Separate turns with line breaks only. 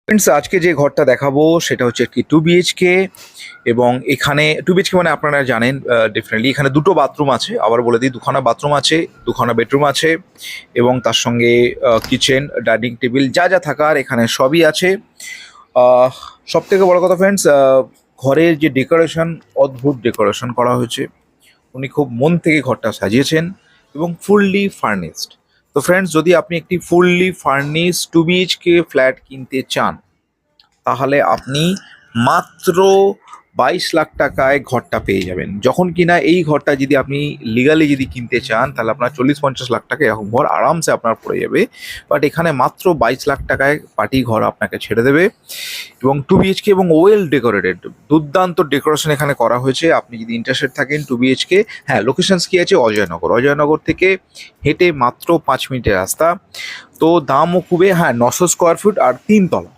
Friends, আজকে যে ঘরটা দেখাবো সেটা হচ্ছে কি 2 BHK। এবং এখানে 2 BHK মানে আপনারা জানেন ডেফিনেটলি এখানে দুটো বাথরুম আছে। আবার বলে দিই, দুখানা বাথরুম আছে, দুখানা বেডরুম আছে এবং তার সঙ্গে কিচেন, ডাইনিং টেবিল যা যা থাকার এখানে সবই আছে। সব থেকে বড় কথা ফ্রেন্ডস, ঘরের যে ডেকোরেশন, অদ্ভুত ডেকোরেশন করা হয়েছে। উনি খুব মন থেকে ঘরটা সাজিয়েছেন এবং ফুললি ফার্নিশড। তো ফ্রেন্ডস, যদি আপনি একটি ফুললি ফার্নিশড 2 BHK ফ্ল্যাট কিনতে চান, তাহলে আপনি মাত্র 22 লাখ টাকায় ঘরটা পেয়ে যাবেন। যখন কিনা এই ঘরটা যদি আপনি লিগালি যদি কিনতে চান, তাহলে আপনার 40-50 লাখ টাকা এরকম ঘর আরামসে আপনার পড়ে যাবে। বাট এখানে মাত্র 22 লাখ টাকায় পার্টি ঘর আপনাকে ছেড়ে দেবে এবং 2 BHK এবং ওয়েল ডেকোরেটেড, দুর্দান্ত ডেকোরেশন এখানে করা হয়েছে। আপনি যদি ইন্টারেস্টেড থাকেন 2 BHK, হ্যাঁ, লোকেশনস কি আছে? অজয়নগর। অজয়নগর থেকে হেঁটে মাত্র 5 মিনিটের রাস্তা। তো দামও খুবই, হ্যাঁ, 900 স্কোয়ার ফুট আর 3 তলা।